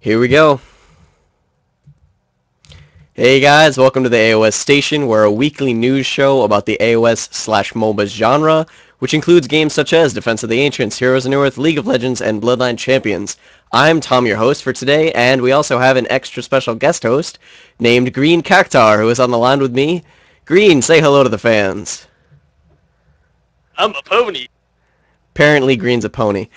Here we go. Hey guys, welcome to the AoStation. We're a weekly news show about the AOS/MOBA genre, which includes games such as Defense of the Ancients, Heroes of Newerth, League of Legends, and Bloodline Champions. I'm Tom, your host for today, and we also have an extra special guest host named GreenCactaur, who is on the line with me. Green, say hello to the fans. I'm a pony. Apparently Green's a pony.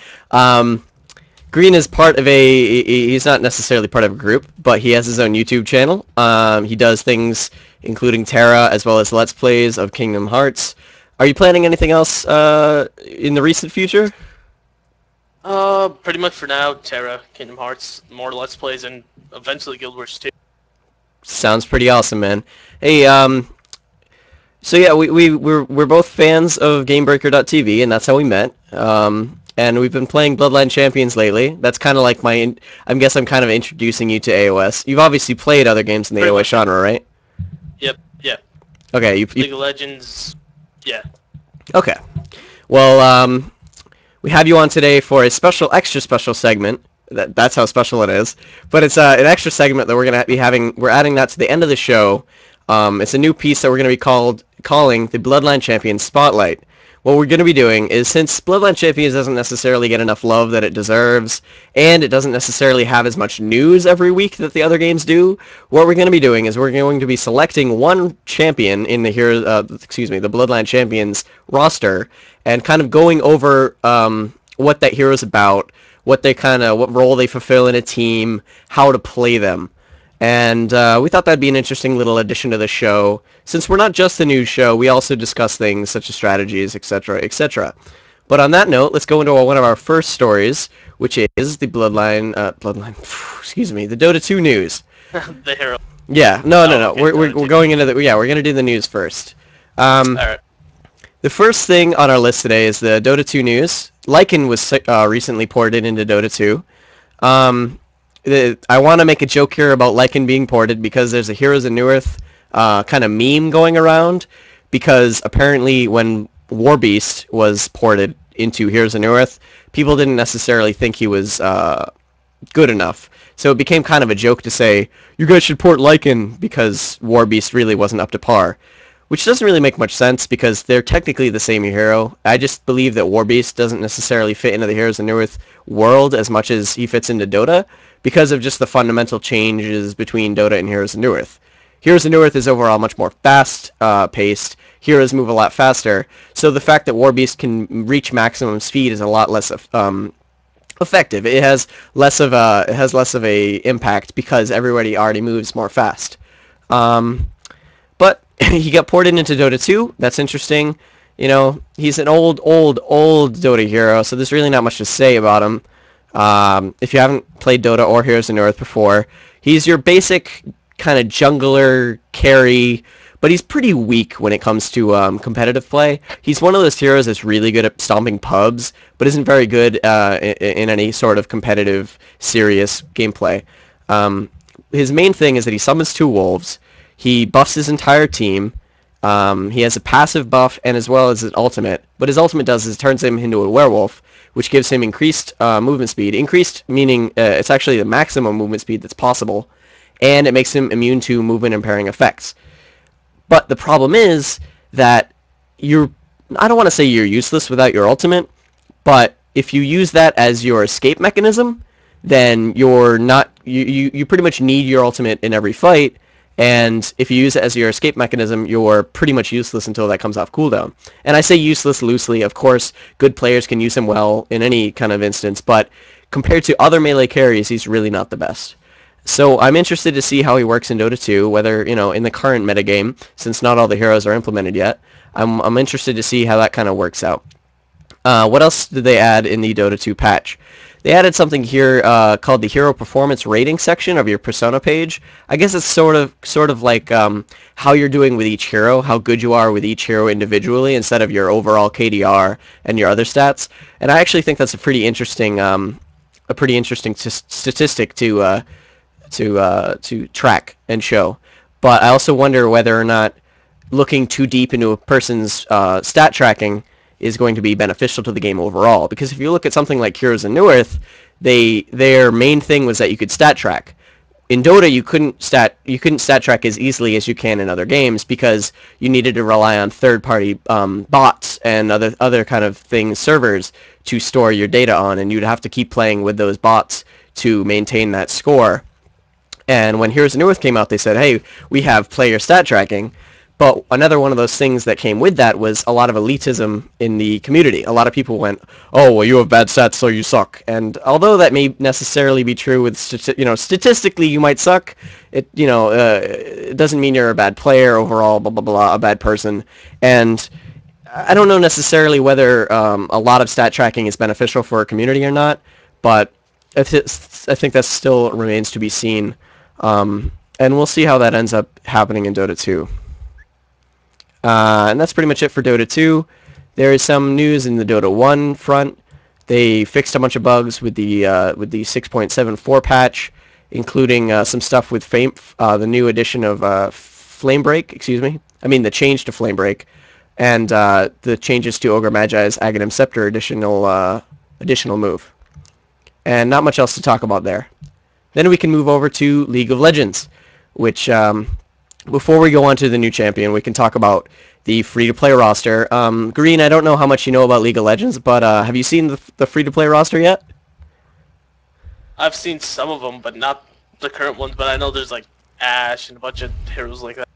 Green is part of he's not necessarily part of a group, but he has his own YouTube channel. He does things including Terra, as well as Let's Plays of Kingdom Hearts. Are you planning anything else in the recent future? Pretty much for now, Terra, Kingdom Hearts, more Let's Plays, and eventually Guild Wars 2. Sounds pretty awesome, man. Hey, so yeah, we're both fans of GameBreaker.tv, and that's how we met. And we've been playing Bloodline Champions lately. That's kind of like I guess I'm kind of introducing you to AOS. You've obviously played other games in the AOS genre, right? Yep, yeah. Okay, League of Legends, yeah. Okay. Well, we have you on today for a extra special segment. That's how special it is. But it's an extra segment that we're going to be having. We're adding that to the end of the show. It's a new piece that we're going to be calling the Bloodline Champions Spotlight. What we're going to be doing is, since Bloodline Champions doesn't necessarily get enough love that it deserves, and it doesn't necessarily have as much news every week that the other games do, what we're going to be doing is we're going to be selecting one champion in the the Bloodline Champions roster, and kind of going over what that hero's about, what role they fulfill in a team, how to play them. And we thought that'd be an interesting little addition to the show. Since we're not just a news show, we also discuss things such as strategies, etc., etc. But on that note, let's go into one of our first stories, which is the the Dota 2 news. The hero. Yeah, no. Okay, We're going into we're gonna do the news first. All right. The first thing on our list today is the Dota 2 news. Lycan was recently ported into Dota 2. I want to make a joke here about Lycan being ported because there's a Heroes of Newerth kind of meme going around, because apparently when Warbeast was ported into Heroes of Newerth, people didn't necessarily think he was good enough. So it became kind of a joke to say, you guys should port Lycan because Warbeast really wasn't up to par. Which doesn't really make much sense because they're technically the same hero. I just believe that Warbeast doesn't necessarily fit into the Heroes of Newerth world as much as he fits into Dota, because of just the fundamental changes between Dota and Heroes of Newerth. Heroes of Newerth is overall much more fast-paced. Heroes move a lot faster, so the fact that Warbeast can reach maximum speed is a lot less effective. It has less of a impact because everybody already moves more fast. But he got ported into Dota 2. That's interesting. You know, he's an old Dota hero, so there's really not much to say about him. If you haven't played Dota or Heroes of Newerth before, he's your basic kind of jungler carry, but he's pretty weak when it comes to competitive play. He's one of those heroes that's really good at stomping pubs, but isn't very good in any sort of competitive, serious gameplay. His main thing is that he summons 2 wolves. He buffs his entire team. He has a passive buff and as well as his ultimate. What his ultimate does is it turns him into a werewolf, which gives him increased movement speed. Increased meaning it's actually the maximum movement speed that's possible, and it makes him immune to movement impairing effects. But the problem is that I don't want to say you're useless without your ultimate, but if you use that as your escape mechanism, then you're not, you pretty much need your ultimate in every fight. And if you use it as your escape mechanism, you're pretty much useless until that comes off cooldown. And I say useless loosely. Of course, good players can use him well in any kind of instance, but compared to other melee carries, he's really not the best. So I'm interested to see how he works in Dota 2, whether, in the current metagame, since not all the heroes are implemented yet. I'm interested to see how that kind of works out. What else did they add in the Dota 2 patch? They added something here called the Hero Performance Rating section of your Persona page. I guess it's sort of like how you're doing with each hero, how good you are with each hero individually, instead of your overall KDR and your other stats. And I actually think that's a pretty interesting statistic to track and show. But I also wonder whether or not looking too deep into a person's stat tracking is going to be beneficial to the game overall. Because if you look at something like Heroes of Newerth, their main thing was that you could stat track. In Dota, you couldn't stat track as easily as you can in other games because you needed to rely on third-party bots and other kind of things, servers, to store your data on, and you'd have to keep playing with those bots to maintain that score. And when Heroes of Newerth came out, they said, hey, we have player stat tracking. But another one of those things that came with that was a lot of elitism in the community. A lot of people went, oh, well, you have bad stats, so you suck. And although that may necessarily be true with, statistically you might suck, it doesn't mean you're a bad player overall, blah, blah, blah, a bad person. And I don't know necessarily whether a lot of stat tracking is beneficial for a community or not, but I think that still remains to be seen. And we'll see how that ends up happening in Dota 2. And that's pretty much it for Dota 2. There is some news in the Dota 1 front. They fixed a bunch of bugs with the 6.74 patch, including some stuff with the new edition of Flame Break. The change to Flame Break, and the changes to Ogre Magi's Aghanim Scepter additional move. And not much else to talk about there. Then we can move over to League of Legends, which before we go on to the new champion, we can talk about the free-to-play roster. Green, I don't know how much you know about League of Legends, but have you seen the free-to-play roster yet? I've seen some of them, but not the current ones. But I know there's like Ashe and a bunch of heroes like that.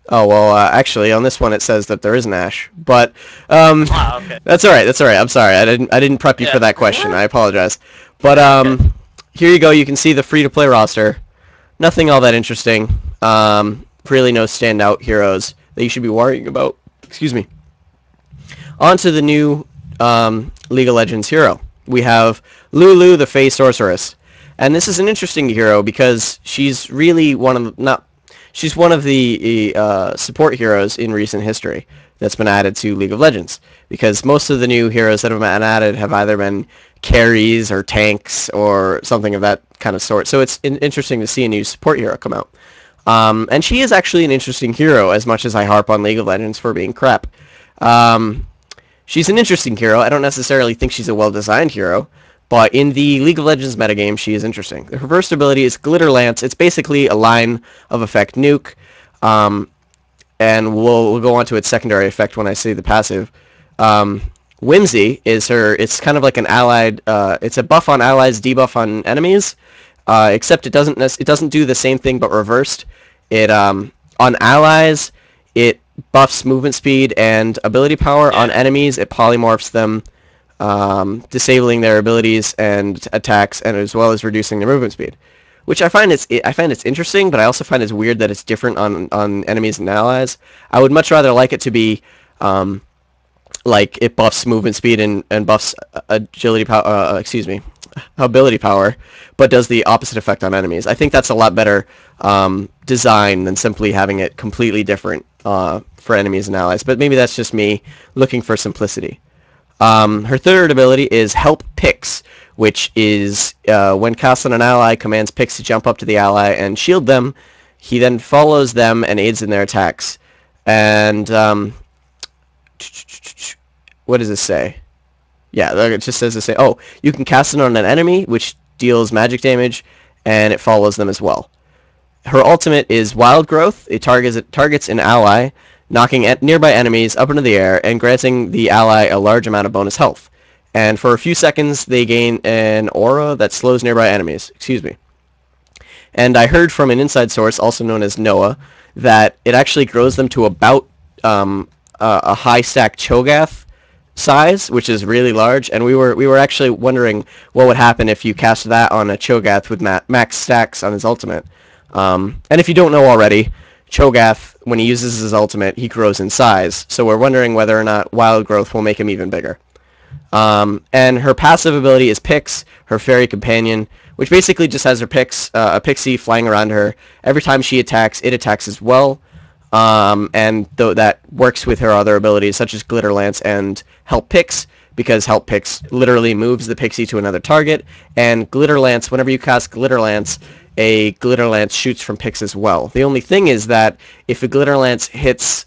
Oh, well, actually, on this one it says that there is an Ashe, but Okay. That's all right. I'm sorry. I didn't prep you for that question. I apologize. But Okay. Here you go. You can see the free-to-play roster. Nothing all that interesting. Really no standout heroes that you should be worrying about. Excuse me. On to the new League of Legends hero. We have Lulu, the Fey Sorceress. And this is an interesting hero because she's really one of the support heroes in recent history that's been added to League of Legends. Because most of the new heroes that have been added have either been carries or tanks or something of that kind of sort. So it's interesting to see a new support hero come out. And she is actually an interesting hero, as much as I harp on League of Legends for being crap. She's an interesting hero. I don't necessarily think she's a well-designed hero, but in the League of Legends metagame, she is interesting. Her first ability is Glitter Lance. It's basically a line of effect nuke, and we'll go on to its secondary effect when I say the passive. Whimsy is it's kind of like an allied, it's a buff on allies, debuff on enemies, except it doesn't do the same thing but reversed. It on allies it buffs movement speed and ability power. On enemies it polymorphs them, disabling their abilities and attacks, and as well as reducing their movement speed. Which I find it's interesting, but I also find it's weird that it's different on enemies and allies. I would much rather like it to be like it buffs movement speed and buffs agility power. Ability power, but does the opposite effect on enemies. I think that's a lot better design than simply having it completely different for enemies and allies. But maybe that's just me looking for simplicity. Her third ability is Help Pix, which is when cast on an ally, commands Pix to jump up to the ally and shield them. He then follows them and aids in their attacks. And what does this say? Yeah, it just says to say, oh, you can cast it on an enemy, which deals magic damage, and it follows them as well. Her ultimate is Wild Growth. It targets an ally, knocking nearby enemies up into the air and granting the ally a large amount of bonus health. And for a few seconds, they gain an aura that slows nearby enemies. Excuse me. And I heard from an inside source, also known as Noah, that it actually grows them to about a high stack Cho'Gath size, which is really large, and we were actually wondering what would happen if you cast that on a Cho'Gath with max stacks on his ultimate. And if you don't know already, Cho'Gath, when he uses his ultimate, he grows in size, so we're wondering whether or not Wild Growth will make him even bigger. And her passive ability is Pix, her fairy companion, which basically just has her a pixie flying around her. Every time she attacks, it attacks as well. And though that works with her other abilities such as Glitter Lance and Help Pix, because Help Pix literally moves the pixie to another target, and Glitter Lance, whenever you cast Glitter Lance, a Glitter Lance shoots from Pix as well. The only thing is that if a Glitter Lance hits,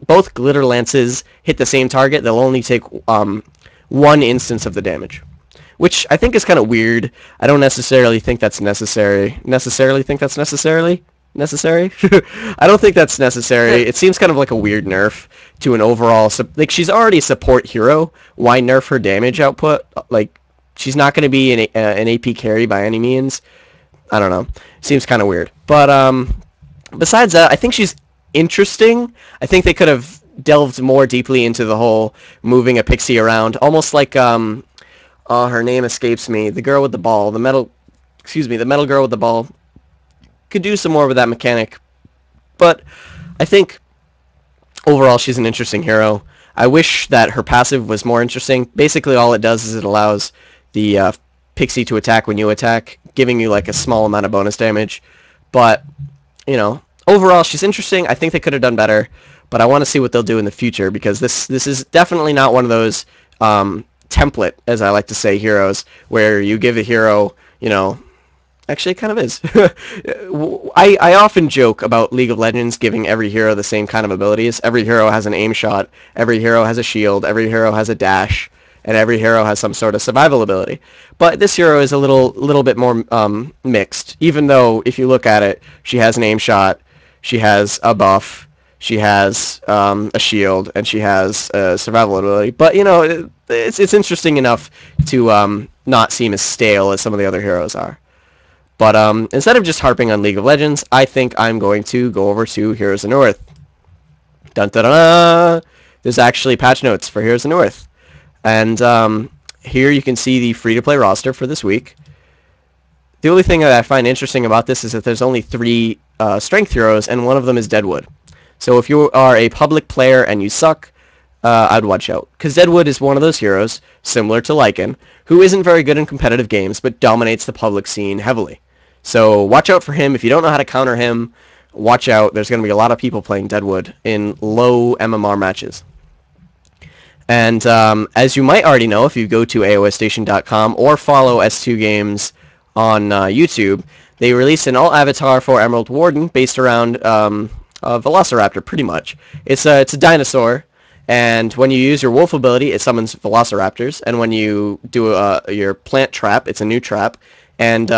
both Glitter Lances hit the same target, they'll only take one instance of the damage, which I think is kind of weird. I don't necessarily think that's necessary. Necessarily think that's necessary? I don't think that's necessary. It seems kind of like a weird nerf to an overall... Like, she's already a support hero. Why nerf her damage output? Like, she's not going to be an AP carry by any means. I don't know. Seems kind of weird. But besides that, I think she's interesting. I think they could have delved more deeply into the whole moving a pixie around. Almost like... oh, her name escapes me. The girl with the ball. The metal girl with the ball. Could do some more with that mechanic, but I think overall she's an interesting hero. I wish that her passive was more interesting. Basically all it does is it allows the pixie to attack when you attack, giving you like a small amount of bonus damage. But, you know, overall she's interesting. I think they could have done better, but I want to see what they'll do in the future, because this is definitely not one of those template, as I like to say, heroes where you give a hero, you know, actually, it kind of is. I often joke about League of Legends giving every hero the same kind of abilities. Every hero has an aim shot, every hero has a shield, every hero has a dash, and every hero has some sort of survival ability. But this hero is a little bit more mixed, even though if you look at it, she has an aim shot, she has a buff, she has a shield, and she has a survival ability. But, you know, it's interesting enough to not seem as stale as some of the other heroes are. But instead of just harping on League of Legends, I think I'm going to go over to Heroes of Newerth. Dun dun dun! There's actually patch notes for Heroes of Newerth. And here you can see the free-to-play roster for this week. The only thing that I find interesting about this is that there's only 3 strength heroes, and one of them is Deadwood. So if you are a public player and you suck, I'd watch out. Because Deadwood is one of those heroes, similar to Lycan, who isn't very good in competitive games, but dominates the public scene heavily. So watch out for him. If you don't know how to counter him, watch out. There's going to be a lot of people playing Deadwood in low MMR matches. And as you might already know, if you go to AoStation.com or follow S2Games on YouTube, they released an alt-avatar for Emerald Warden based around a Velociraptor, pretty much. It's a dinosaur. And when you use your wolf ability, it summons velociraptors. And when you do your plant trap, it's a new trap. And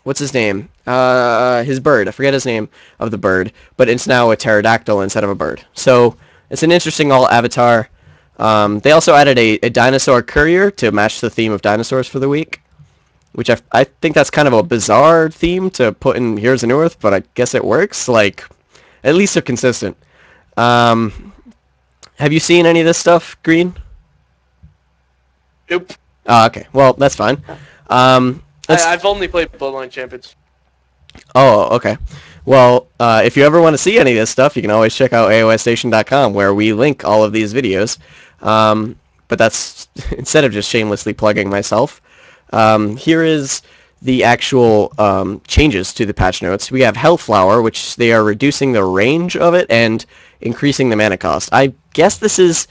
what's his name? His bird. I forget his name of the bird. But it's now a pterodactyl instead of a bird. So it's an interesting alt-avatar. They also added a dinosaur courier to match the theme of dinosaurs for the week. Which I think that's kind of a bizarre theme to put in Heroes of Newerth, but I guess it works. Like, at least they're consistent. Have you seen any of this stuff, Green? Nope. Okay. Well, that's fine. I've only played Bloodline Champions. Oh, okay. Well, if you ever want to see any of this stuff, you can always check out AoStation.com, where we link all of these videos. But that's, instead of just shamelessly plugging myself, here is the actual changes to the patch notes. We have Hellflower, which they are reducing the range of it and increasing the mana cost. I guess this is...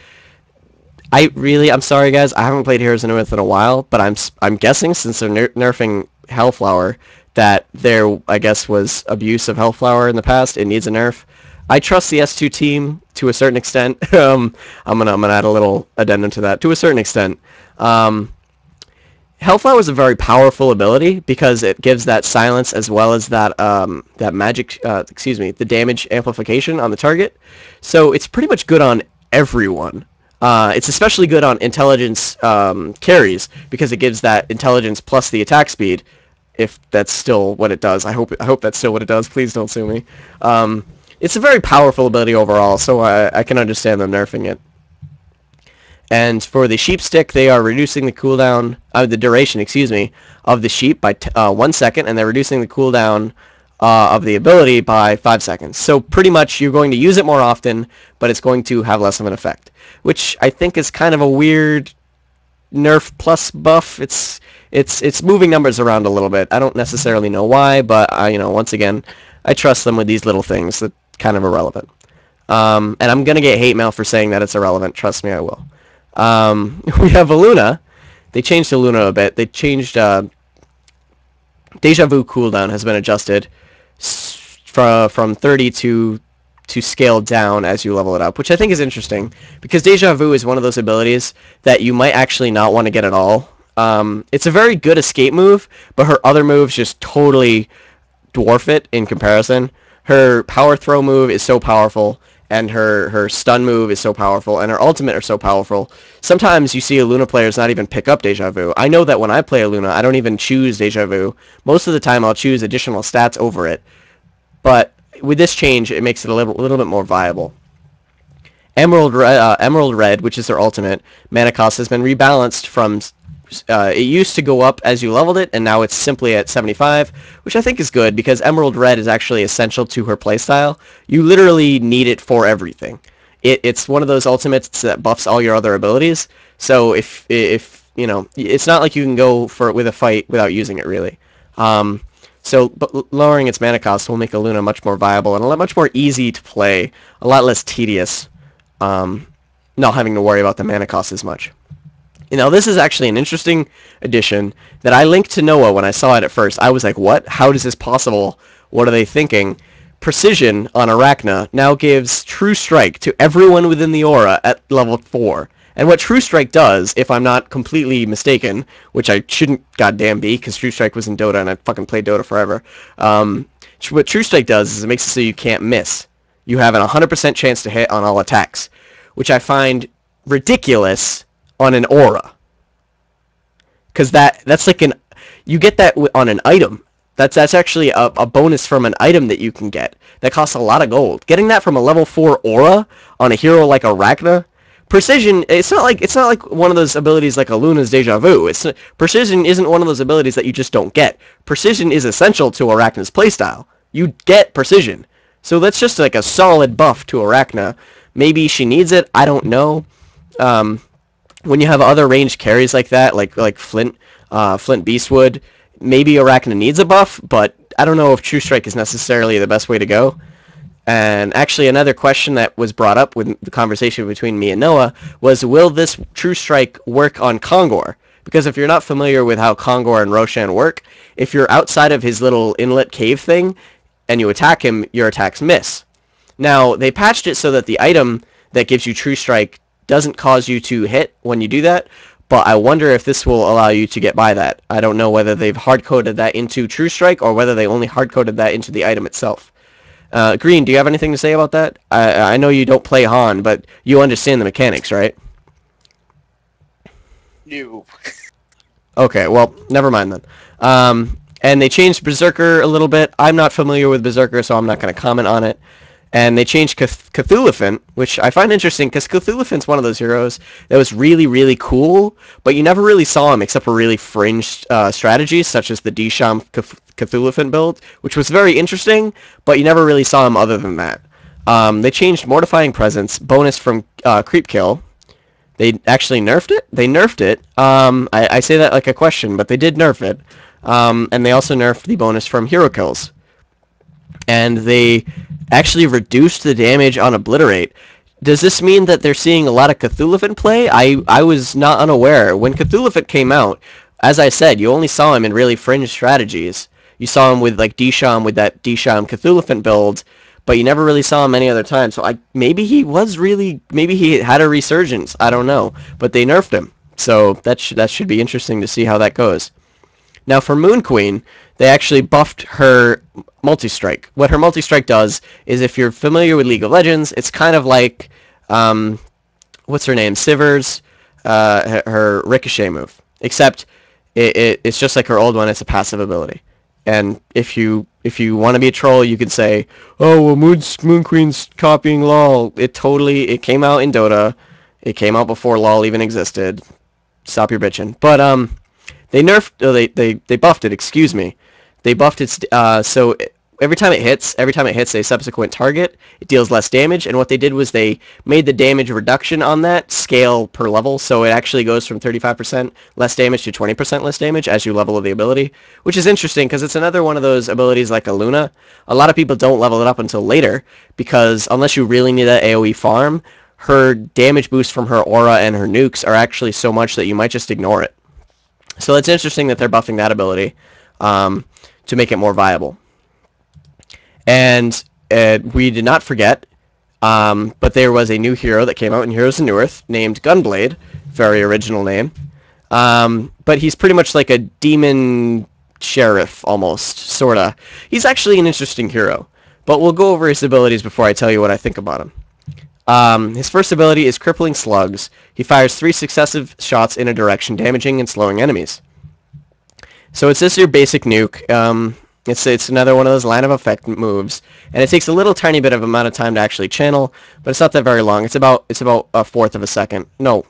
I'm sorry guys, I haven't played Heroes of Newerth in a while, but I'm guessing since they're nerfing Hellflower that there, I guess, was abuse of Hellflower in the past. It needs a nerf. I trust the S2 team to a certain extent. I'm gonna add a little addendum to that. To a certain extent. Hellflower is a very powerful ability because it gives that silence as well as that that magic, the damage amplification on the target. So it's pretty much good on everyone. It's especially good on intelligence carries because it gives that intelligence plus the attack speed. If that's still what it does, I hope that's still what it does. Please don't sue me. It's a very powerful ability overall, so I can understand them nerfing it. And for the sheep stick, they are reducing the cooldown, the duration, of the sheep by 1 second, and they're reducing the cooldown of the ability by 5 seconds. So pretty much you're going to use it more often, but it's going to have less of an effect, which I think is kind of a weird nerf plus buff. It's moving numbers around a little bit. I don't necessarily know why, but once again, I trust them with these little things that kind of irrelevant. And I'm gonna get hate mail for saying that it's irrelevant. Trust me, I will. We have Aluna. They changed Aluna a bit. They changed Deja Vu cooldown has been adjusted from 30 to scale down as you level it up, which I think is interesting because Deja Vu is one of those abilities that you might actually not want to get at all. It's a very good escape move, but her other moves just totally dwarf it in comparison. Her power throw move is so powerful, and her stun move is so powerful, and her ultimate are so powerful. Sometimes you see a Luna players not even pick up Deja Vu. I know that when I play a Luna, I don't even choose Deja Vu. Most of the time, I'll choose additional stats over it. But with this change, it makes it a little bit more viable. Emerald Red, which is their ultimate, mana cost has been rebalanced from... it used to go up as you leveled it, and now it's simply at 75, which I think is good, because Emerald Red is actually essential to her playstyle. You literally need it for everything. It's one of those ultimates that buffs all your other abilities, so if you know, it's not like you can go with a fight without using it, really. But lowering its mana cost will make a Luna much more viable and a lot much more easy to play, a lot less tedious, not having to worry about the mana cost as much. Now, this is actually an interesting addition that I linked to Noah when I saw it at first. I was like, what? How is this possible? What are they thinking? Precision on Arachna now gives True Strike to everyone within the aura at level 4. And what True Strike does, if I'm not completely mistaken, which I shouldn't goddamn be, because True Strike was in Dota and I fucking played Dota forever, what True Strike does is it makes it so you can't miss. You have an 100% chance to hit on all attacks, which I find ridiculous on an aura, because that's like you get that on an item. That's actually a bonus from an item that you can get that costs a lot of gold. Getting that from a level 4 aura on a hero like Arachna, Precision, it's not like one of those abilities like a Luna's Deja Vu. Precision isn't one of those abilities that you just don't get. Precision is essential to Arachna's playstyle. You get Precision, so that's just like a solid buff to Arachna. Maybe she needs it, I don't know. When you have other ranged carries like that, like Flint Beastwood, maybe Arachna needs a buff, but I don't know if True Strike is necessarily the best way to go. And actually, another question that was brought up with the conversation between me and Noah was, will this True Strike work on Kongor? Because if you're not familiar with how Kongor and Roshan work, if you're outside of his little inlet cave thing and you attack him, your attacks miss. Now, they patched it so that the item that gives you True Strike doesn't cause you to hit when you do that, but I wonder if this will allow you to get by that. I don't know whether they've hard-coded that into True Strike or whether they only hard-coded that into the item itself. Green, do you have anything to say about that? I know you don't play Han, but you understand the mechanics, right? No. Okay, well, never mind then. And they changed Berserker a little bit. I'm not familiar with Berserker, so I'm not going to comment on it. And they changed Cthulhuphant, which I find interesting, because Cthulhuphant's one of those heroes that was really, really cool, but you never really saw him except for really fringe strategies, such as the Disham Cthulhuphant build, which was very interesting, but you never really saw him other than that. They changed Mortifying Presence, bonus from Creep Kill. They actually nerfed it? They nerfed it. I say that like a question, but they did nerf it. And they also nerfed the bonus from Hero Kills. And they actually reduced the damage on Obliterate. Does this mean that they're seeing a lot of Cthulhuphant play? I was not unaware. When Cthulhuphant came out, as I said, you only saw him in really fringe strategies. You saw him with like Disham, with that Disham Cthulhuphant build, but you never really saw him any other time. So maybe he had a resurgence. I don't know. But they nerfed him. So that should be interesting to see how that goes. Now for Moon Queen, they actually buffed her multi-strike. What her multi-strike does is, if you're familiar with League of Legends, it's kind of like, what's her name? Sivir's, her Ricochet move. Except it's just like her old one, it's a passive ability. And if you want to be a troll, you could say, oh, well, Moon Queen's copying LOL. It came out in Dota. It came out before LOL even existed. Stop your bitching. But, they nerfed, they buffed it, excuse me. They buffed it, so every time it hits a subsequent target, it deals less damage, and what they did was they made the damage reduction on that scale per level, so it actually goes from 35% less damage to 20% less damage as you level the ability, which is interesting, because it's another one of those abilities like a Luna. A lot of people don't level it up until later, because unless you really need that AoE farm, her damage boost from her aura and her nukes are actually so much that you might just ignore it. So it's interesting that they're buffing that ability to make it more viable. And we did not forget, but there was a new hero that came out in Heroes of Newerth named Gunblade. Very original name. But he's pretty much like a demon sheriff, almost, sorta. He's actually an interesting hero, but we'll go over his abilities before I tell you what I think about him. His first ability is Crippling Slugs. He fires 3 successive shots in a direction, damaging and slowing enemies. So it's just your basic nuke. It's another one of those line of effect moves, and it takes a little tiny bit of amount of time to actually channel, but it's not that very long. It's about a fourth of a second. No,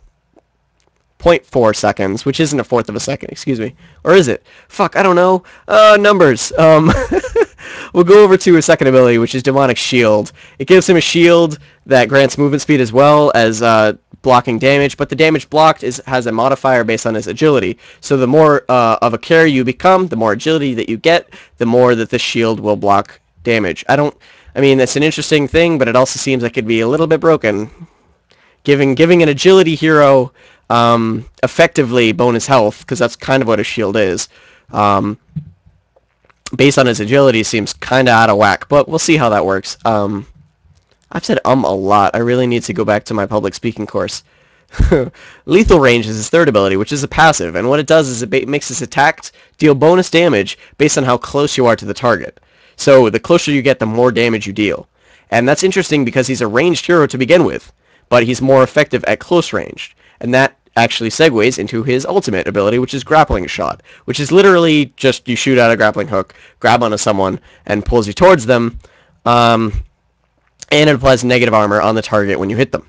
0.4 seconds, which isn't a fourth of a second, excuse me. Or is it? Fuck, I don't know. Numbers. We'll go over to his second ability, which is Demonic Shield. It gives him a shield that grants movement speed as well as blocking damage, but the damage blocked has a modifier based on his agility. So the more of a carry you become, the more agility that you get, the more that the shield will block damage. I mean, that's an interesting thing, but it also seems like it'd be a little bit broken. Giving an agility hero effectively bonus health, because that's kind of what a shield is, based on his agility, seems kind of out of whack, but we'll see how that works. I've said a lot. I really need to go back to my public speaking course. Lethal Range is his third ability, which is a passive, and what it does is it makes his attacks deal bonus damage based on how close you are to the target. So the closer you get, the more damage you deal. And that's interesting because he's a ranged hero to begin with, but he's more effective at close range. And that actually segues into his ultimate ability, which is Grappling Shot, which is literally just you shoot out a grappling hook, grab onto someone, and pulls you towards them, and it applies negative armor on the target when you hit them.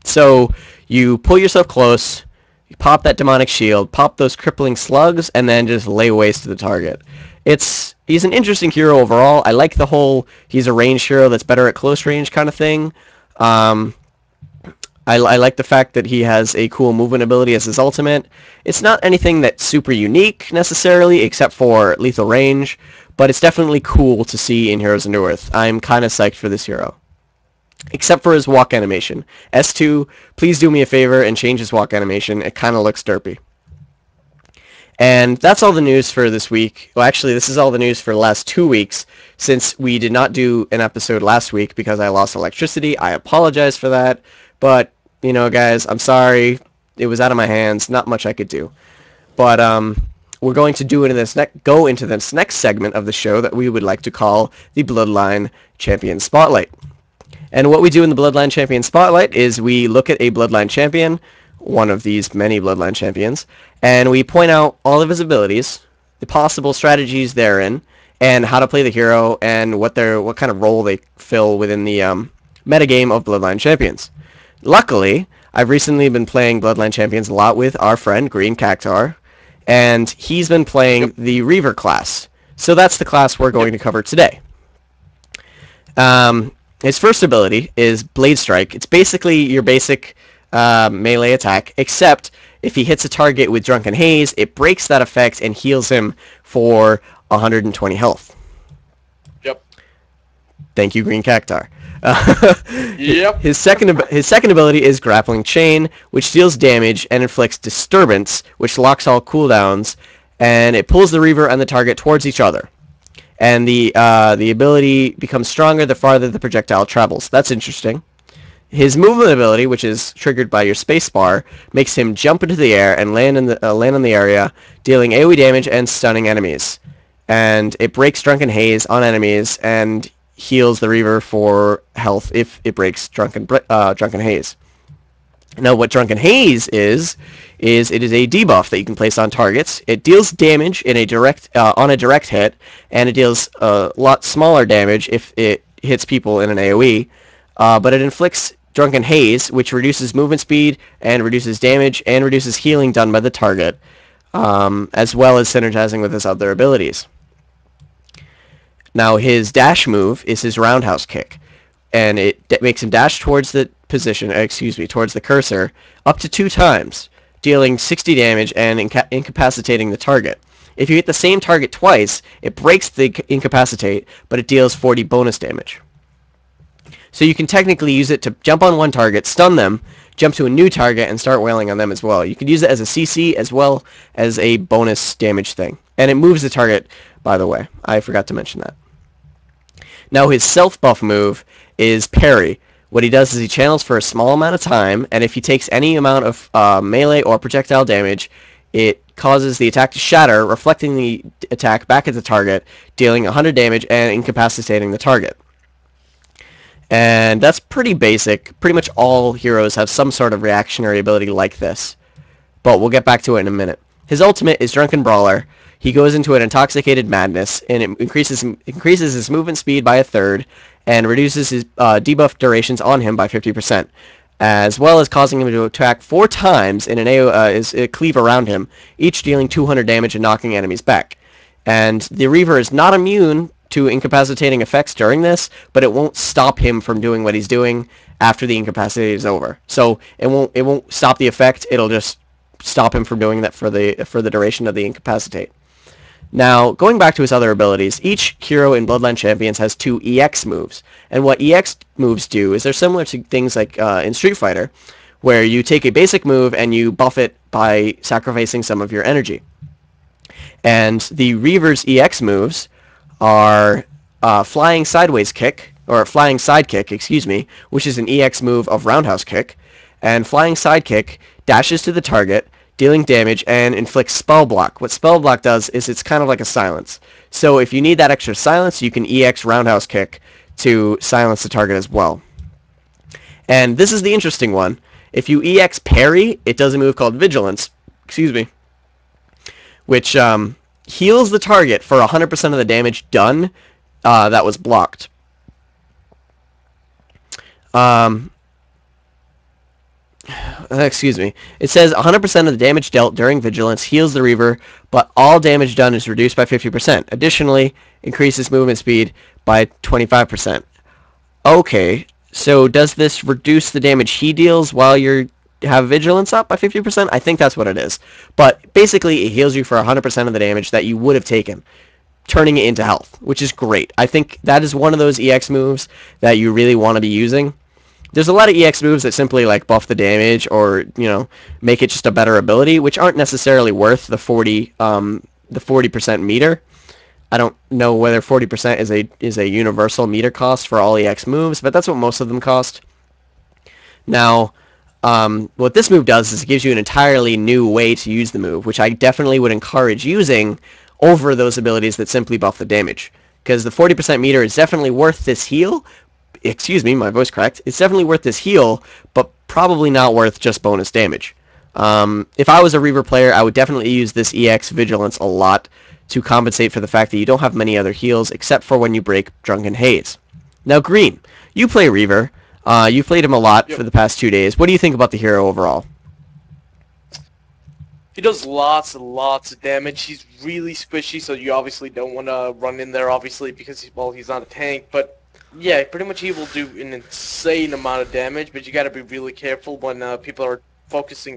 So you pull yourself close, you pop that Demonic Shield, pop those Crippling Slugs, and then just lay waste to the target. He's an interesting hero overall. I like the whole he's a ranged hero that's better at close range kind of thing. I like the fact that he has a cool movement ability as his ultimate. It's not anything that's super unique necessarily, except for lethal range, but it's definitely cool to see in Heroes of Newerth. I'm kind of psyched for this hero. Except for his walk animation. S2, please do me a favor and change his walk animation. It kind of looks derpy. And that's all the news for this week. Well, actually, this is all the news for the last 2 weeks, since we did not do an episode last week because I lost electricity. I apologize for that. But, you know, guys, I'm sorry. It was out of my hands. Not much I could do. But we're going to go into this next segment of the show that we would like to call the Bloodline Champions Spotlight. And what we do in the Bloodline Champions Spotlight is we look at a Bloodline Champion, one of these many Bloodline Champions, and we point out all of his abilities, the possible strategies therein, and how to play the hero, and what kind of role they fill within the metagame of Bloodline Champions. Luckily, I've recently been playing Bloodline Champions a lot with our friend GreenCactaur, and he's been playing the Reaver class. So that's the class we're going to cover today. His first ability is Blade Strike. It's basically your basic melee attack, except if he hits a target with Drunken Haze, it breaks that effect and heals him for 120 health. Yep. Thank you, GreenCactaur. Yep. His second ability is Grappling Chain, which deals damage and inflicts Disturbance, which locks all cooldowns, and it pulls the Reaver and the target towards each other. And the ability becomes stronger the farther the projectile travels. That's interesting. His movement ability, which is triggered by your spacebar, makes him jump into the air and land on the area, dealing AoE damage and stunning enemies. And it breaks Drunken Haze on enemies and heals the Reaver for health if it breaks Drunken Haze. Now, what Drunken Haze is it is a debuff that you can place on targets. It deals damage in on a direct hit, and it deals a lot smaller damage if it hits people in an AoE. But it inflicts Drunken Haze, which reduces movement speed and reduces damage and reduces healing done by the target, as well as synergizing with his other abilities. Now, his dash move is his Roundhouse Kick, and it makes him dash towards the towards the cursor up to 2 times, dealing 60 damage and incapacitating the target. If you hit the same target twice, it breaks the incapacitate, but it deals 40 bonus damage. So you can technically use it to jump on one target, stun them, jump to a new target, and start wailing on them as well. You can use it as a CC as well as a bonus damage thing. And it moves the target, by the way. I forgot to mention that. Now his self-buff move is Parry. What he does is he channels for a small amount of time, and if he takes any amount of melee or projectile damage, it causes the attack to shatter, reflecting the attack back at the target, dealing 100 damage and incapacitating the target. And that's pretty basic. Pretty much all heroes have some sort of reactionary ability like this. But we'll get back to it in a minute. His ultimate is Drunken Brawler. He goes into an intoxicated madness, and it increases his movement speed by 1/3, and reduces his debuff durations on him by 50%, as well as causing him to attack 4 times in a cleave around him, each dealing 200 damage and knocking enemies back. And the Reaver is not immune to incapacitating effects during this, but it won't stop him from doing what he's doing after the incapacity is over. So it won't stop the effect. It'll just stop him from doing that for the duration of the incapacitate. Now, going back to his other abilities, each hero in Bloodline Champions has 2 EX moves. And what EX moves do is they're similar to things like in Street Fighter, where you take a basic move and you buff it by sacrificing some of your energy. And the Reaver's EX moves are Flying Sideways Kick, or Flying Side Kick, excuse me, which is an EX move of Roundhouse Kick. And Flying Side Kick dashes to the target, dealing damage, and inflicts Spell Block. What Spell Block does is it's kind of like a silence. So if you need that extra silence, you can EX Roundhouse Kick to silence the target as well. And this is the interesting one. If you EX Parry, it does a move called Vigilance, excuse me, which heals the target for 100% of the damage done that was blocked. Excuse me. It says 100% of the damage dealt during Vigilance heals the Reaver, but all damage done is reduced by 50%. Additionally, increases movement speed by 25%. Okay, so does this reduce the damage he deals while you have Vigilance up by 50%? I think that's what it is. But basically, it heals you for 100% of the damage that you would have taken, turning it into health, which is great. I think that is one of those EX moves that you really want to be using. There's a lot of EX moves that simply like buff the damage or, you know, make it just a better ability, which aren't necessarily worth the 40% meter. I don't know whether 40% is a universal meter cost for all EX moves, but that's what most of them cost. Now, what this move does is it gives you an entirely new way to use the move, which I definitely would encourage using over those abilities that simply buff the damage. Because the 40% meter is definitely worth this heal. Excuse me, my voice cracked. It's definitely worth this heal, but probably not worth just bonus damage. If I was a Reaver player, I would definitely use this EX Vigilance a lot to compensate for the fact that you don't have many other heals except for when you break Drunken Haze. Now, Green, you play Reaver. You played him a lot for the past 2 days. What do you think about the hero overall? He does lots and lots of damage. He's really squishy, so you obviously don't want to run in there, obviously, because he's not a tank, but yeah, pretty much he will do an insane amount of damage, but you got to be really careful when people are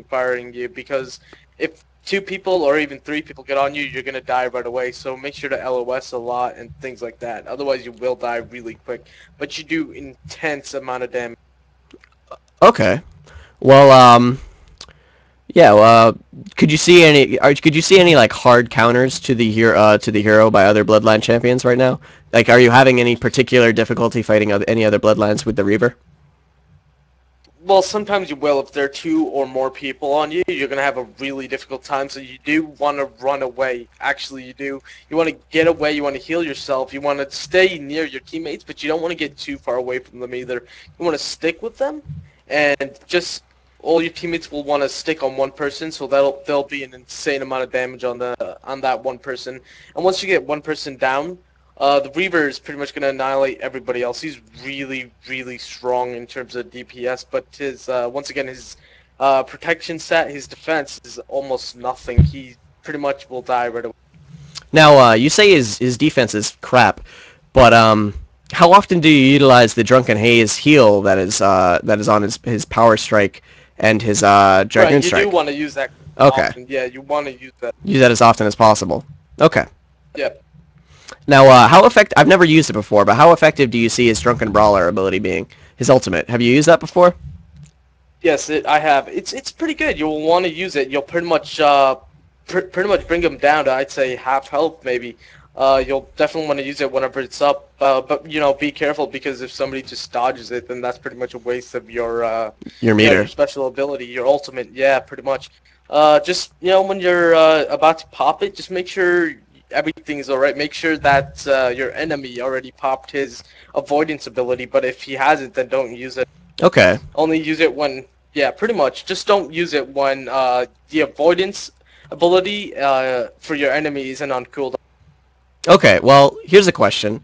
firing you, because if 2 people or even 3 people get on you, you're going to die right away, so make sure to LOS a lot and things like that. Otherwise, you will die really quick, but you do intense amount of damage. Okay. Well, yeah, could you see any like hard counters to the hero by other Bloodline champions right now? Like, are you having any particular difficulty fighting any other Bloodlines with the Reaver? Well, sometimes you will. If there are 2 or more people on you, you're going to have a really difficult time, so you do want to run away. Actually, you do. You want to get away, you want to heal yourself, you want to stay near your teammates, but you don't want to get too far away from them either. You want to stick with them, and just all your teammates will want to stick on one person, so there'll be an insane amount of damage on that one person. And once you get one person down, the Reaver is pretty much going to annihilate everybody else. He's really, really strong in terms of DPS, but his once again his protection stat, his defense is almost nothing. He pretty much will die right away. Now, you say his defense is crap, but how often do you utilize the Drunken Haze heal that is on his Power Strike and his Dragoon Strike? You do want to use that. Okay. Often. Yeah, you want to use that. Use that as often as possible. Okay. Yep. Now, how effective? I've never used it before, but how effective do you see his Drunken Brawler ability being? His ultimate. Have you used that before? Yes, I have. It's pretty good. You'll want to use it. You'll pretty much bring him down to, I'd say, half health maybe. You'll definitely want to use it whenever it's up. But you know, be careful, because if somebody just dodges it, then that's pretty much a waste of your meter, your special ability, your ultimate. Yeah, pretty much. Just when you're about to pop it, just make sure everything's alright. Make sure that your enemy already popped his avoidance ability, but if he hasn't, then don't use it. Okay. Only use it when, yeah, pretty much. Just don't use it when the avoidance ability for your enemy isn't on cooldown. Okay, well, here's a question.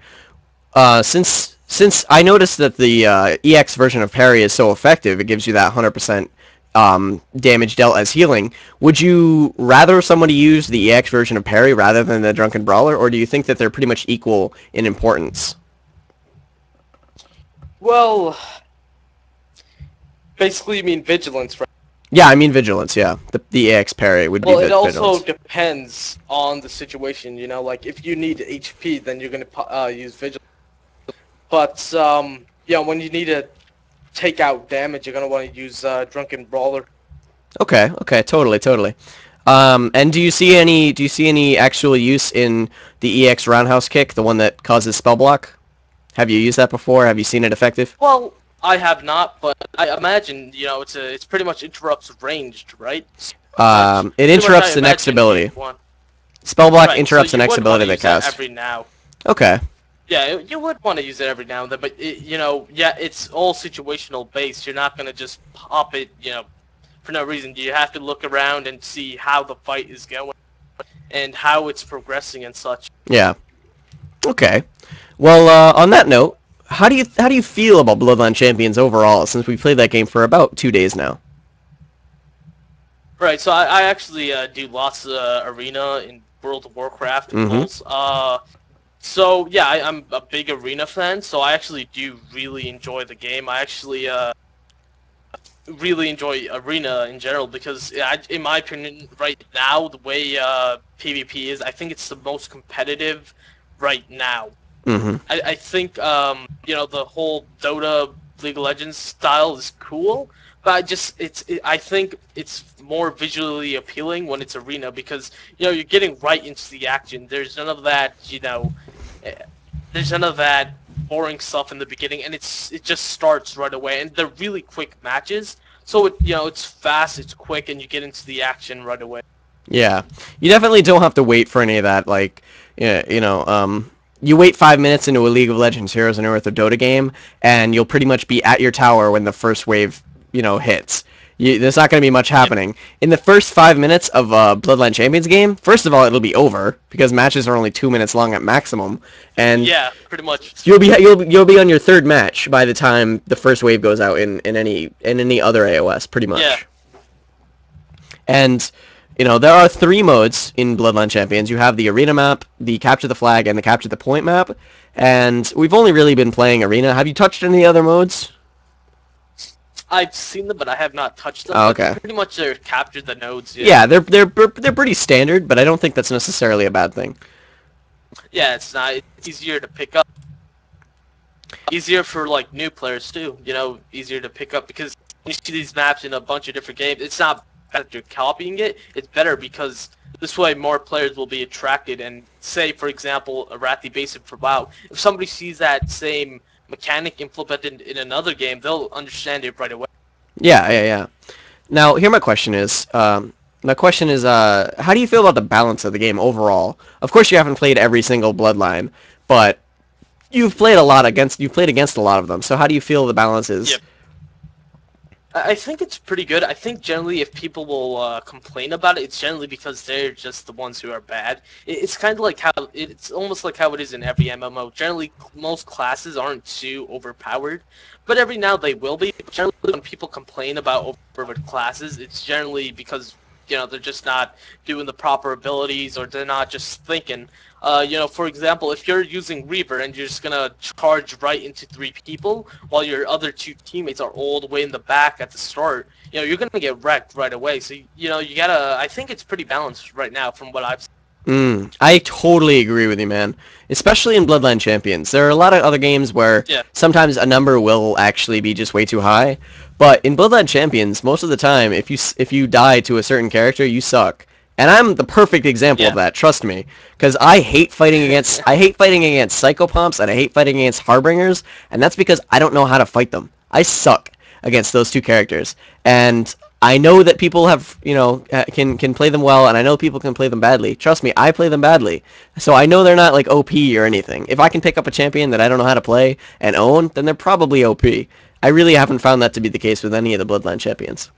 Since I noticed that the EX version of parry is so effective, it gives you that 100% damage dealt as healing, would you rather somebody use the EX version of parry rather than the Drunken Brawler, or do you think that they're pretty much equal in importance? Well, basically you mean vigilance, right? Yeah, I mean vigilance, yeah. The EX parry would be vigilance. Well, it also depends on the situation, like if you need HP, then you're going to use vigilance. But, when you need to take out damage, you're going to want to use Drunken Brawler. Okay, totally. And do you see any actual use in the EX roundhouse kick, the one that causes spell block? Have you used that before? Have you seen it effective? Well, I have not, but I imagine, it's pretty much interrupts ranged, right? It interrupts the next ability. Spell block interrupts the next ability they cast. Every now. Okay. Yeah, you would want to use it every now and then, but yeah, it's all situational based. You're not gonna just pop it, for no reason. You have to look around and see how the fight is going and how it's progressing and such. Yeah. Okay. Well, on that note, how do you feel about Bloodline Champions overall? Since we played that game for about 2 days now. Right. So I actually do lots of arena in World of Warcraft. So yeah, I'm a big arena fan. So I actually do really enjoy the game. I actually really enjoy arena in general because, in my opinion, right now the way PvP is, I think it's the most competitive right now. I think the whole Dota League of Legends style is cool, but I think it's more visually appealing when it's arena because you're getting right into the action. There's none of that boring stuff in the beginning, and it just starts right away, and they're really quick matches. So it's fast, it's quick, and you get into the action right away. Yeah, you definitely don't have to wait for any of that. Like, you wait 5 minutes into a League of Legends, Heroes of Newerth, or Dota game, and you'll pretty much be at your tower when the first wave, hits. There's not going to be much happening. In the first 5 minutes of a Bloodline Champions game, first of all, it'll be over, because matches are only 2 minutes long at maximum. And yeah, pretty much. You'll be on your third match by the time the first wave goes out in any other AOS, pretty much. Yeah. And there are 3 modes in Bloodline Champions. You have the Arena map, the Capture the Flag, and the Capture the Point map. And we've only really been playing Arena. Have you touched any other modes? I've seen them, but I have not touched them. Oh, okay. Pretty much they're captured the nodes. Yeah, they're pretty standard, but I don't think that's necessarily a bad thing. Yeah, it's not. It's easier to pick up. Easier for new players too. Easier to pick up because you see these maps in a bunch of different games. It's not that you're copying it. It's better because this way more players will be attracted. And say, for example, Arathi Basic for WoW. If somebody sees that same mechanic implemented in another game, they'll understand it right away. Yeah. Now, here my question is, how do you feel about the balance of the game overall? Of course, you haven't played every single Bloodline, but you've played against a lot of them. So how do you feel the balance is? Yep. I think it's pretty good. I think generally if people will complain about it, it's generally because they're just the ones who are bad. It's kind of like it's almost like how it is in every MMO. Generally, most classes aren't too overpowered, but every now they will be. Generally, when people complain about overpowered classes, it's generally because they're just not doing the proper abilities or they're not just thinking. For example, if you're using Reaper and you're just gonna charge right into 3 people while your other 2 teammates are all the way in the back at the start, you're gonna get wrecked right away. So you gotta. I think it's pretty balanced right now from what I've seen. I totally agree with you, man. Especially in Bloodline Champions. There are a lot of other games where sometimes a number will actually be just way too high, but in Bloodline Champions, most of the time, if you die to a certain character, you suck. And I'm the perfect example of that, trust me. Because I hate fighting against Psychopomps and I hate fighting against Harbingers, and that's because I don't know how to fight them. I suck against those 2 characters. And I know that people have, can play them well, and I know people can play them badly. Trust me, I play them badly. So I know they're not like OP or anything. If I can pick up a champion that I don't know how to play and own, then they're probably OP. I really haven't found that to be the case with any of the Bloodline champions.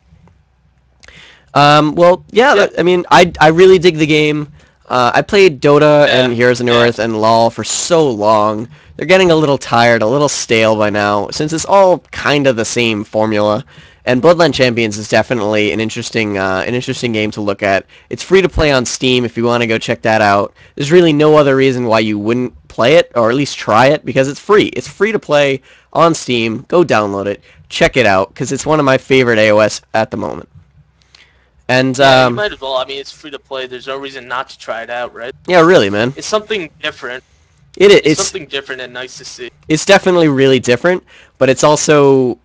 Well, yeah, I mean, I really dig the game. I played Dota and Heroes of Newerth and LoL for so long. They're getting a little tired, a little stale by now, since it's all kind of the same formula. And Bloodline Champions is definitely an interesting game to look at. It's free to play on Steam if you want to go check that out. There's really no other reason why you wouldn't play it, or at least try it, because it's free. It's free to play on Steam. Go download it. Check it out, because it's one of my favorite AOS at the moment. And you might as well. I mean, it's free to play. There's no reason not to try it out, right? Yeah, really, man. It's something different. It's something different and nice to see. It's definitely really different, but it's also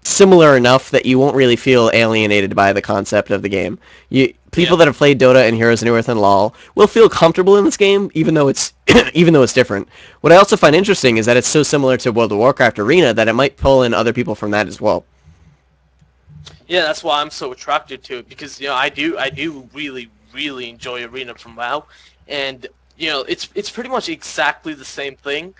similar enough that you won't really feel alienated by the concept of the game. People that have played Dota and Heroes of Newerth and LoL will feel comfortable in this game, even though it's different. What I also find interesting is that it's so similar to World of Warcraft Arena that it might pull in other people from that as well. Yeah, that's why I'm so attracted to it, because I do really enjoy Arena from WoW, and it's pretty much exactly the same thing.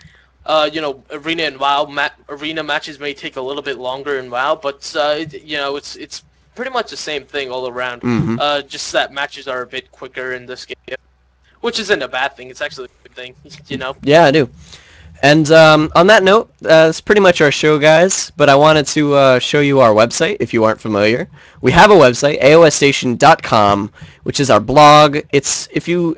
Arena and WoW arena matches may take a little bit longer in WoW, but it's pretty much the same thing all around. Mm-hmm. Just that matches are a bit quicker in this game, which isn't a bad thing. It's actually a good thing, Yeah, I do. And on that note, that's pretty much our show, guys. But I wanted to show you our website, if you aren't familiar. We have a website, AoStation.com, which is our blog. If you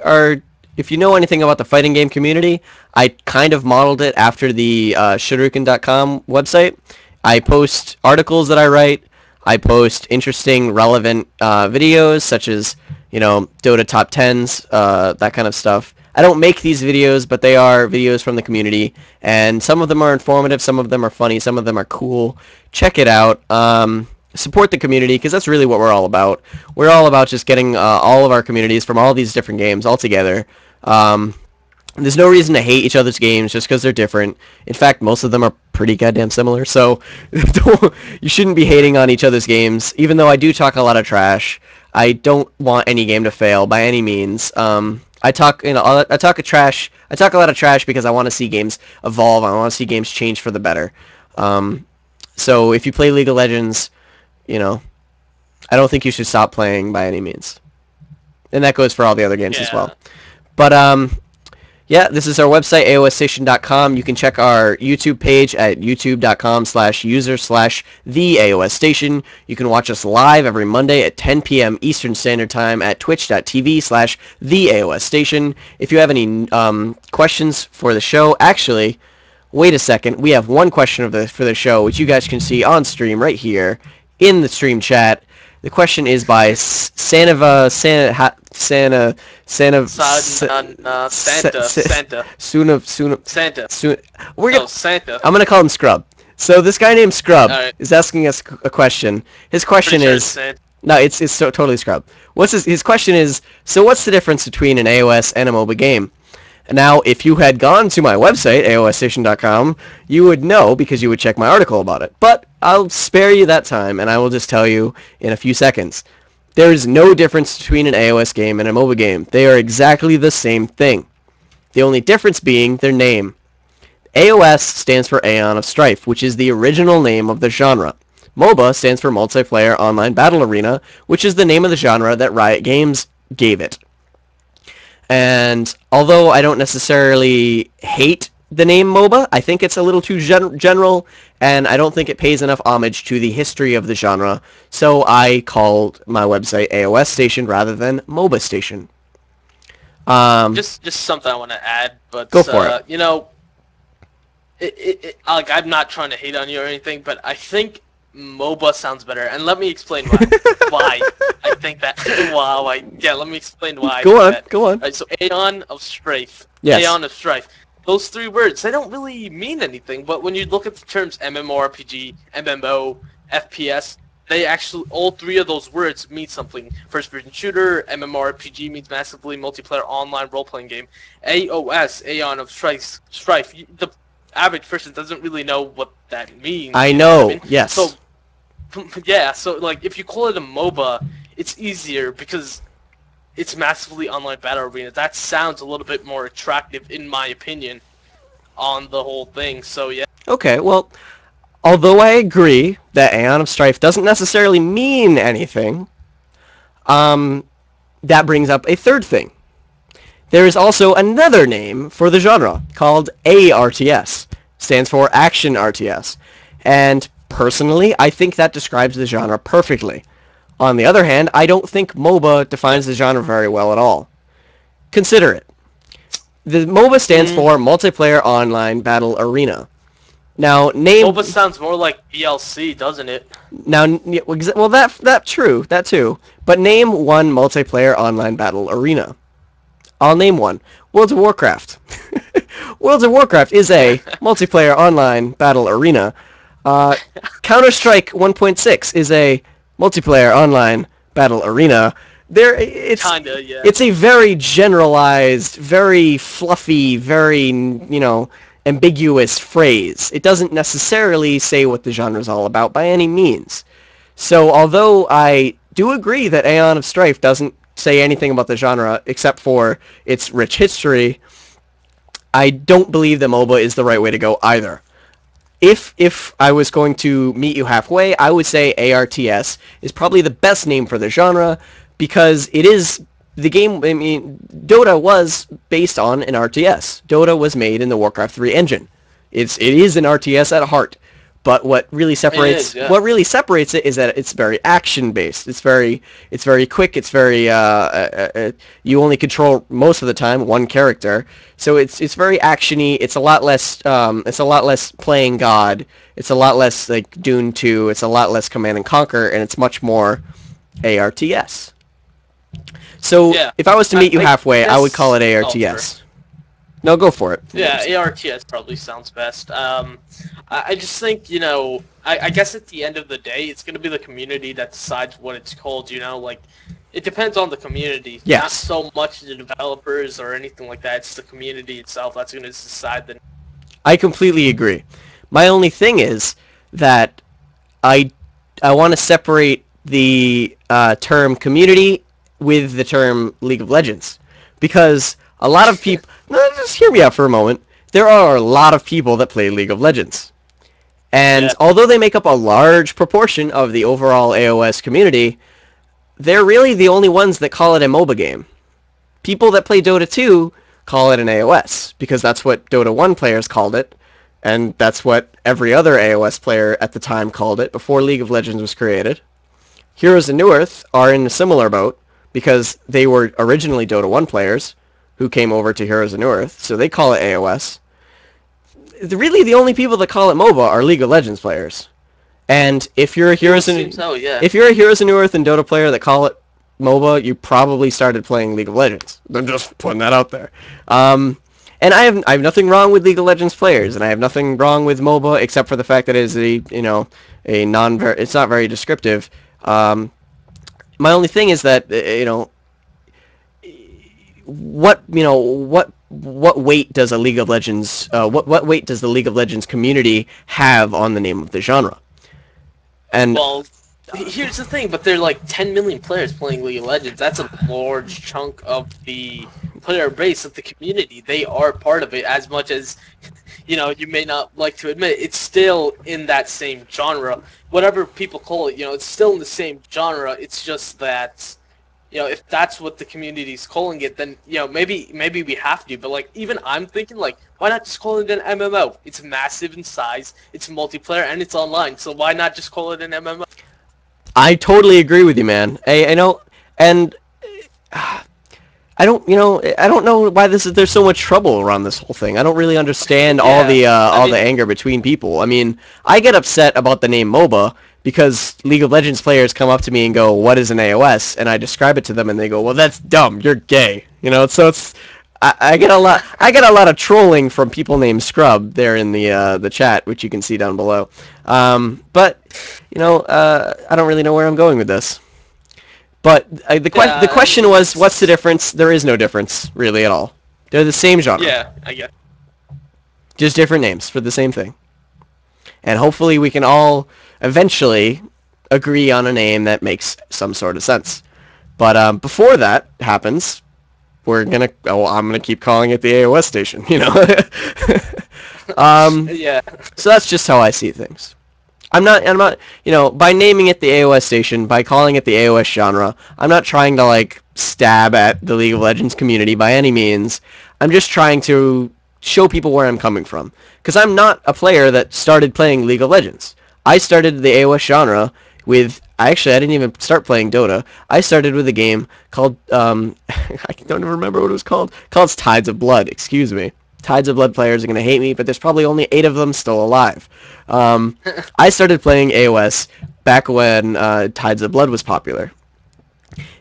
know anything about the fighting game community, I kind of modeled it after the Shuriken.com website. I post articles that I write. I post interesting, relevant videos, such as Dota top 10s, that kind of stuff. I don't make these videos, but they are videos from the community, and some of them are informative, some of them are funny, some of them are cool. Check it out. Support the community, because that's really what we're all about. We're all about just getting all of our communities from all these different games all together. There's no reason to hate each other's games just because they're different. In fact, most of them are pretty goddamn similar, so you shouldn't be hating on each other's games. Even though I do talk a lot of trash, I don't want any game to fail by any means. I talk a lot of trash because I want to see games evolve. I want to see games change for the better. So if you play League of Legends, I don't think you should stop playing by any means. And that goes for all the other games as well. But yeah, this is our website, AOSstation.com. You can check our YouTube page at youtube.com/user/theAOSstation. You can watch us live every Monday at 10 p.m. Eastern Standard Time at twitch.tv/theAOSstation. If you have any questions for the show, actually, wait a second. We have one question for the show, which you guys can see on stream right here in the stream chat. The question is by Santa. I'm gonna call him Scrub. So this guy named Scrub is asking us a question. His question is no, it's totally Scrub. His question is, so what's the difference between an AOS and a MOBA game? Now, if you had gone to my website, AOSstation.com, you would know because you would check my article about it. But I'll spare you that time, and I will just tell you in a few seconds. There is no difference between an AOS game and a MOBA game. They are exactly the same thing. The only difference being their name. AOS stands for Aeon of Strife, which is the original name of the genre. MOBA stands for Multiplayer Online Battle Arena, which is the name of the genre that Riot Games gave it. And although I don't necessarily hate the name MOBA, I think it's a little too general, and I don't think it pays enough homage to the history of the genre, so I called my website AOS Station rather than MOBA Station. Just something I want to add, but go for it. I'm not trying to hate on you or anything, but I think MOBA sounds better, and let me explain why. Why I think that. Let me explain why. Go on. Right, so Aeon of Strife. Yes. Aeon of Strife. Those three words, they don't really mean anything, but when you look at the terms MMORPG, MMO, FPS, they actually, all three of those words mean something. First-person shooter, MMORPG means massively multiplayer online role-playing game. AOS, Aeon of Strife, the average person doesn't really know what that means. I know, yes. So, Yeah, so like if you call it a MOBA, it's easier because it's massively online battle arena. That sounds a little bit more attractive, in my opinion, on the whole thing. So yeah. Okay, well, although I agree that Aeon of Strife doesn't necessarily mean anything, that brings up a third thing. There is also another name for the genre called ARTS. Stands for Action RTS. And personally, I think that describes the genre perfectly. On the other hand, I don't think MOBA defines the genre very well at all. Consider it. The MOBA stands for Multiplayer Online Battle Arena. Now, name... MOBA sounds more like DLC, doesn't it? Now, well, that too. But name one multiplayer online battle arena. I'll name one. World of Warcraft. World of Warcraft is a multiplayer online battle arena. Counter-Strike 1.6 is a multiplayer online battle arena. Kinda, yeah. It's a very generalized, very fluffy, very, ambiguous phrase. It doesn't necessarily say what the genre is all about by any means. So although I do agree that Aeon of Strife doesn't say anything about the genre except for its rich history, I don't believe that MOBA is the right way to go either. If I was going to meet you halfway, I would say ARTS is probably the best name for the genre because it is the game. I mean, Dota was based on an RTS. Dota was made in the Warcraft 3 engine. It is an RTS at heart. But what really separates it is that it's very action based. It's very quick. It's very you only control most of the time one character. So it's very actiony. It's a lot less playing God. It's a lot less like Dune 2. It's a lot less Command and Conquer, and it's much more ARTS. So if I was to meet you halfway, I would call it ARTS. No, go for it. Yeah, ARTS probably sounds best. I just think, I guess at the end of the day, it's going to be the community that decides what it's called, like, it depends on the community. Yes. Not so much the developers or anything like that, it's the community itself that's going to decide the... I completely agree. My only thing is that I want to separate the term community with the term League of Legends, because a lot of people... No, just hear me out for a moment. There are a lot of people that play League of Legends. And although they make up a large proportion of the overall AOS community, they're really the only ones that call it a MOBA game. People that play Dota 2 call it an AOS, because that's what Dota 1 players called it, and that's what every other AOS player at the time called it before League of Legends was created. Heroes of Newerth are in a similar boat, because they were originally Dota 1 players, who came over to Heroes of Newerth, so they call it AOS. Really, the only people that call it MOBA are League of Legends players. And if you're a Heroes of Newerth and Dota player that call it MOBA, you probably started playing League of Legends. I'm just putting that out there. And I have nothing wrong with League of Legends players, and I have nothing wrong with MOBA except for the fact that it is it's not very descriptive. My only thing is that what weight does a League of Legends what weight does the League of Legends community have on the name of the genre? And well, here's the thing, but there are like 10 million players playing League of Legends. That's a large chunk of the player base of the community. They are part of it, as much as you may not like to admit it. It's still in that same genre. Whatever people call it, it's still in the same genre. It's just that if that's what the community's calling it, then maybe we have to. But like, even I'm thinking, like, why not just call it an MMO? It's massive in size, it's multiplayer, and it's online. So why not just call it an MMO? I totally agree with you, man. I know, and I don't know why there's so much trouble around this whole thing. I don't really understand all the anger between people. I mean, I get upset about the name MOBA because League of Legends players come up to me and go, "What is an AOS?" and I describe it to them, and they go, "Well, that's dumb. You're gay." So it's I get a lot of trolling from people named Scrub there in the chat, which you can see down below. But I don't really know where I'm going with this. But the question was, what's the difference? There is no difference really at all. They're the same genre. Yeah, I get. Just different names for the same thing. And hopefully we can all eventually agree on a name that makes some sort of sense. But before that happens, I'm gonna keep calling it the AoStation, you know. Yeah. So that's just how I see things. I'm not, you know, by naming it the AoStation, by calling it the AoS genre, I'm not trying to, like, stab at the League of Legends community by any means. I'm just trying to show people where I'm coming from. Because I'm not a player that started playing League of Legends. I started the AoS genre with... Actually, I didn't even start playing Dota. I started with a game called... I don't even remember what it was called. Called Tides of Blood, excuse me. Tides of Blood players are going to hate me, but there's probably only 8 of them still alive. I started playing AoS back when Tides of Blood was popular.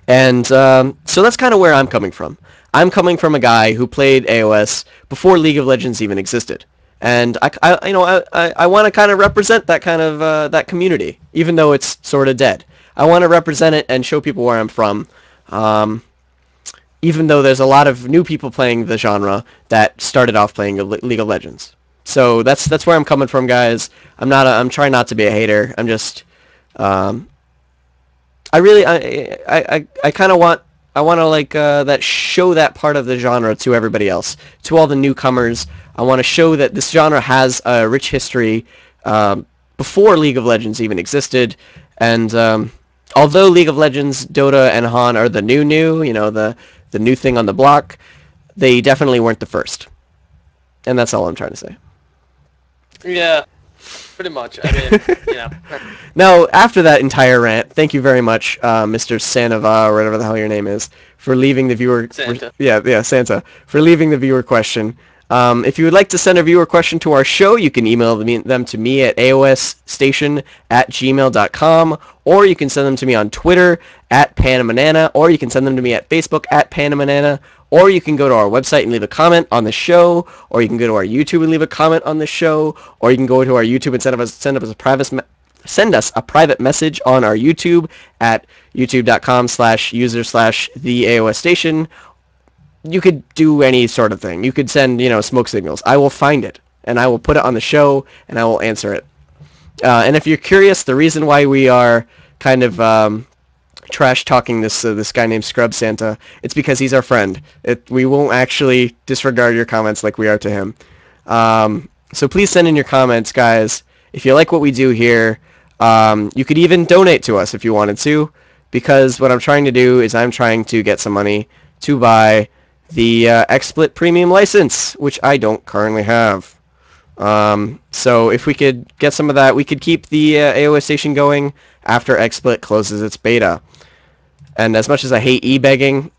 And so that's kind of where I'm coming from. I'm coming from a guy who played AoS before League of Legends even existed. And I want to kind of represent that kind of that community, even though it's sort of dead. I want to represent it and show people where I'm from. Even though there's a lot of new people playing the genre that started off playing League of Legends. So that's where I'm coming from, guys. I'm trying not to be a hater. I'm just I kind of want to like that show that part of the genre to everybody else, to all the newcomers. I want to show that this genre has a rich history before League of Legends even existed, and although League of Legends, Dota, and Han are the new, you know, the new thing on the block, they definitely weren't the first. And that's all I'm trying to say. Yeah, pretty much. I mean, you know. Now, after that entire rant, thank you very much, Mr. Sanova, or whatever the hell your name is, for leaving the viewer... Santa. Yeah, Santa. For leaving the viewer question. If you would like to send a viewer question to our show, you can email them to me at aosstation@gmail.com, or you can send them to me on Twitter @Panamanana, or you can send them to me at Facebook @Panamanana, or you can go to our website and leave a comment on the show, or you can go to our YouTube and leave a comment on the show, or you can go to our YouTube and send us a private message on our YouTube at youtube.com/user/theaosstation. You could do any sort of thing. You could send, you know, smoke signals. I will find it, and I will put it on the show, and I will answer it. And if you're curious, the reason why we are kind of trash-talking this guy named Scrub Santa, it's because he's our friend. We won't actually disregard your comments like we are to him. So please send in your comments, guys. If you like what we do here, you could even donate to us if you wanted to, because what I'm trying to do is I'm trying to get some money to buy the XSplit Premium license, which I don't currently have. So if we could get some of that, we could keep the AoStation going after XSplit closes its beta. And as much as I hate e-begging,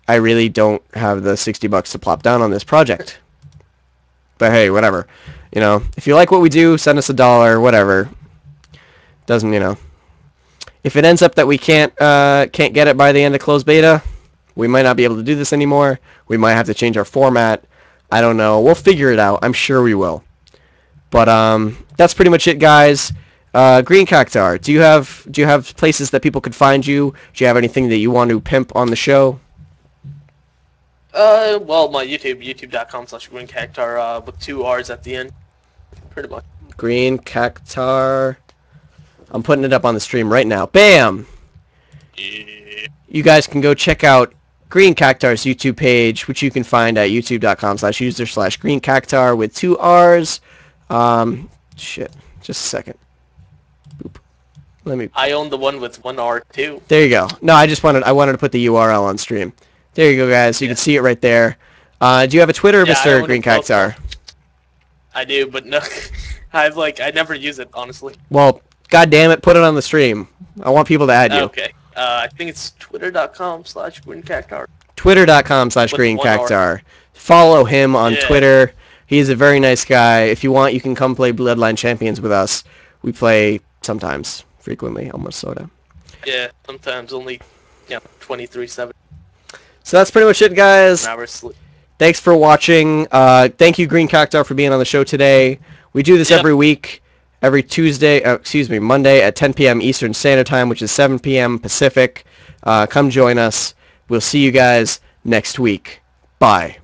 I really don't have the $60 to plop down on this project. But hey, whatever. You know, if you like what we do, send us $1, whatever. Doesn't, you know. If it ends up that we can't get it by the end of closed beta, we might not be able to do this anymore. We might have to change our format. I don't know. We'll figure it out. I'm sure we will. But that's pretty much it, guys. GreenCactaur, do you have places that people could find you? Do you have anything that you want to pimp on the show? Well, my youtube.com/GreenCactaur, with 2 R's at the end. Pretty much. GreenCactaur. I'm putting it up on the stream right now. Bam! Yeah. You guys can go check out GreenCactaur's YouTube page, which you can find at youtube.com/user/GreenCactaur with 2 R's. Shit. Just a second. Boop. I own the one with 1 R too. There you go. No, I wanted to put the URL on stream. There you go, guys. You can see it right there. Do you have a Twitter, Mr. GreenCactaur? I do, but no. I never use it, honestly. Well, god damn it, put it on the stream. I want people to add you. Okay. I think it's twitter.com/GreenCactaur. Twitter.com/GreenCactaur. Follow him on Twitter. He's a very nice guy. If you want, you can come play Bloodline Champions with us. We play sometimes, frequently, almost sorta. Yeah, sometimes only 23/7. So that's pretty much it, guys. An hour's sleep. Thanks for watching. Thank you, GreenCactaur, for being on the show today. We do this every week, every Monday at 10 p.m. Eastern Standard Time, which is 7 p.m. Pacific. Come join us. We'll see you guys next week. Bye.